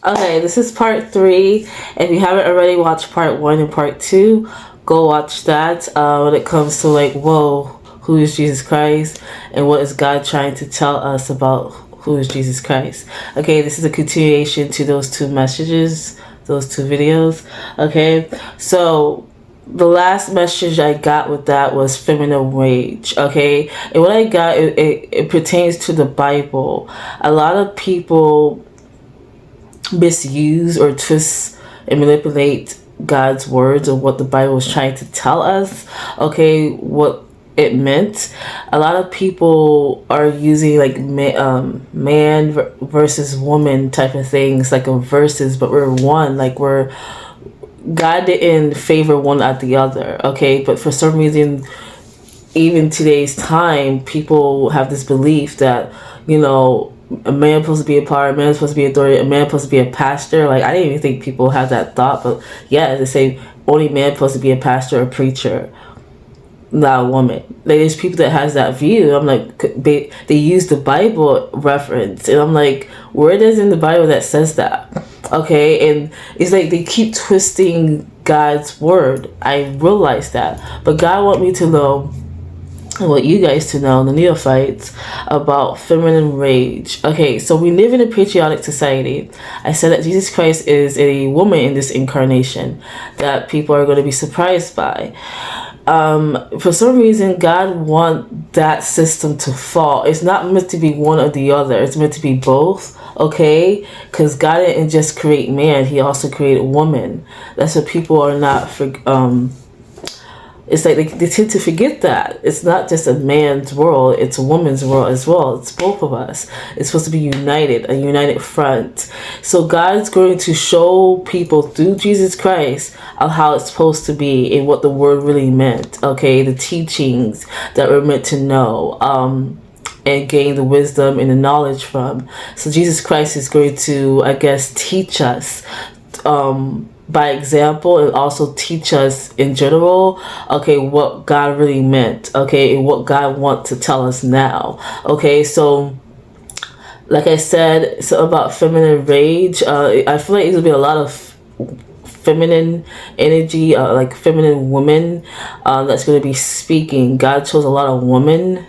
Okay, this is part 3. If you haven't already watched part 1 and part 2, go watch that. When it comes to like, whoa, who is Jesus Christ, and what is God trying to tell us about who is Jesus Christ? Okay, this is a continuation to those two messages, those two videos. Okay, so the last message I got with that was feminine rage. Okay, and what I got, it pertains to the Bible. A lot of people misuse or twist and manipulate God's words or what the Bible is trying to tell us. Okay, what it meant. A lot of people are using like man versus woman type of things, like a versus, but we're one. Like we're God didn't favor one at the other. Okay, but for some reason, even today's time, people have this belief that, a man supposed to be a power, a man supposed to be authority, a man supposed to be a pastor. Like, I didn't even think people had that thought, but yeah, they say only man supposed to be a pastor or preacher, not a woman. Like, there's people that has that view. I'm like, they use the Bible reference, and I'm like, where does in the Bible that says that? Okay, and it's like they keep twisting God's word. I realize that, but God want me to know, I want you guys to know, the neophytes, about feminine rage. Okay, so we live in a patriotic society. I said that Jesus Christ is a woman in this incarnation that people are going to be surprised by. For some reason, God wants that system to fall. It's not meant to be one or the other. It's meant to be both. Okay, because God didn't just create man; He also created woman. That's what people are not it's like they tend to forget that it's not just a man's world, it's a woman's world as well. It's both of us. It's supposed to be united, a united front. So God's going to show people through Jesus Christ of how it's supposed to be and what the word really meant. Okay, the teachings that we're meant to know, and gain the wisdom and the knowledge from. So Jesus Christ is going to, I guess, teach us by example, and also teach us in general, okay, what God really meant, okay, and what God wants to tell us now. Okay, so like I said, so about feminine rage, I feel like there's gonna be a lot of feminine energy, like feminine women, that's going to be speaking. God chose a lot of women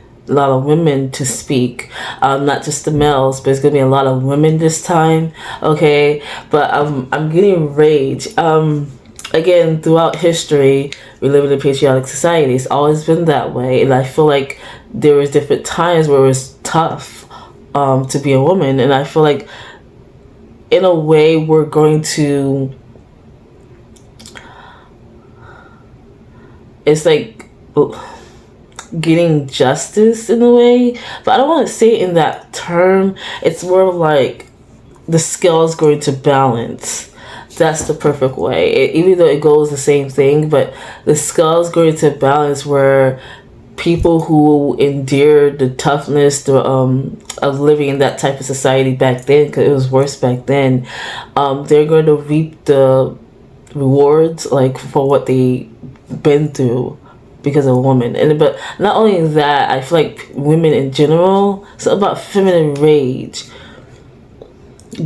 to speak, not just the males, but it's gonna be a lot of women this time. Okay, but I'm getting rage. Again, throughout history, we live in a patriotic society. It's always been that way, and I feel like there was different times where it was tough to be a woman, and I feel like in a way we're going to. It's like getting justice in a way, but I don't want to say it in that term. It's more of like the scale is going to balance. That's the perfect way. Even though it goes the same thing, but the scale is going to balance where people who endured the toughness of living in that type of society back then, because it was worse back then, they're going to reap the rewards like for what they been through because of a woman. And but not only that, I feel like women in general, so about feminine rage,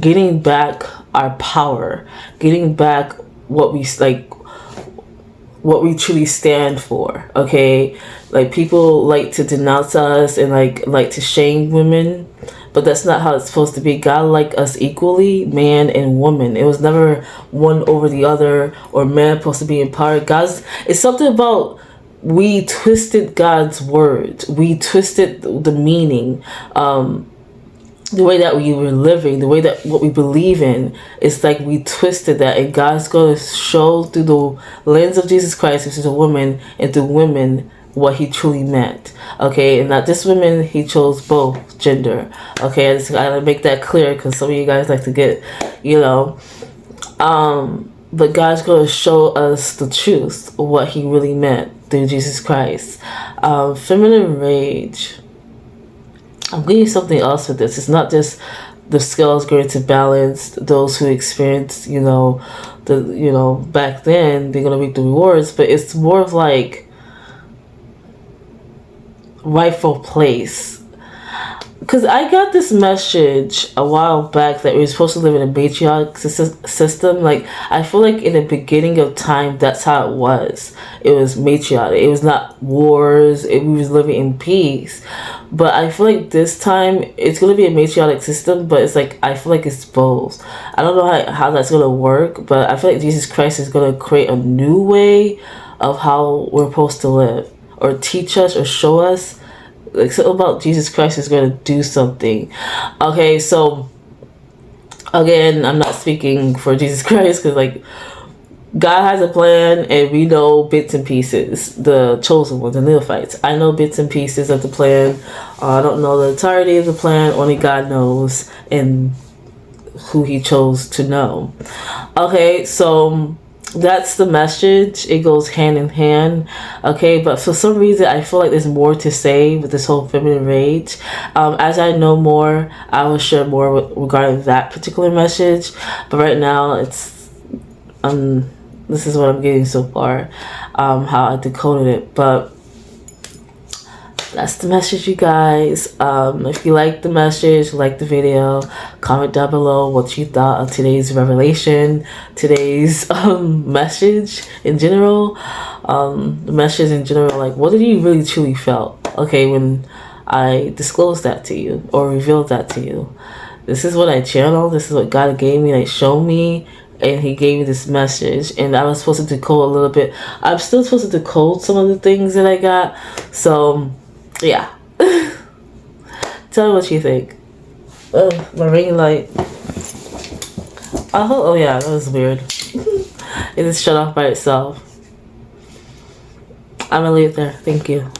getting back our power, getting back what we like, what we truly stand for. Okay, like people like to denounce us and like to shame women, but that's not how it's supposed to be. God liked us equally, man and woman. It was never one over the other or man supposed to be empowered. It's something about, we twisted God's words. We twisted the meaning, the way that we were living, the way that what we believe in. It's like we twisted that, and God's going to show through the lens of Jesus Christ, which is a woman, and through women, what He truly meant. Okay, and not just women, He chose both gender. Okay, I just gotta make that clear because some of you guys like to get, but God's going to show us the truth of what He really meant through Jesus Christ. Feminine rage. I'm getting something else with this. It's not just the scales going to balance. Those who experienced, back then, they're going to reap the rewards, but it's more of like rightful place. because I got this message a while back that we were supposed to live in a matriarch system. Like, I feel like in the beginning of time, that's how it was. It was matriarch. It was not wars. We was living in peace. But I feel like this time it's gonna be a matriarchic system. But it's like I feel like it's both. I don't know how that's gonna work. But I feel like Jesus Christ is gonna create a new way of how we're supposed to live, or teach us, or show us like something about Jesus Christ is going to do something. Okay, so again, I'm not speaking for Jesus Christ, because like God has a plan and we know bits and pieces. The chosen ones, the neophytes, I know bits and pieces of the plan. I don't know the entirety of the plan. Only God knows, and who he chose to know. Okay, so that's the message. It goes hand in hand. Okay, but for some reason I feel like there's more to say with this whole feminine rage. As I know more, I will share more regarding that particular message, but right now it's this is what I'm getting so far, how I decoded it. But that's the message, you guys. If you like the message, like the video, comment down below what you thought of today's revelation, today's message in general. The message in general, like, what did you really truly felt, okay, when I disclosed that to you or revealed that to you? This is what I channeled. This is what God gave me, like, showed me, and he gave me this message, and I was supposed to decode a little bit. I'm still supposed to decode some of the things that I got. So yeah. Tell me what you think. Oh, my ring light. Oh yeah, that was weird. It just shut off by itself. I'm gonna leave it there. Thank you.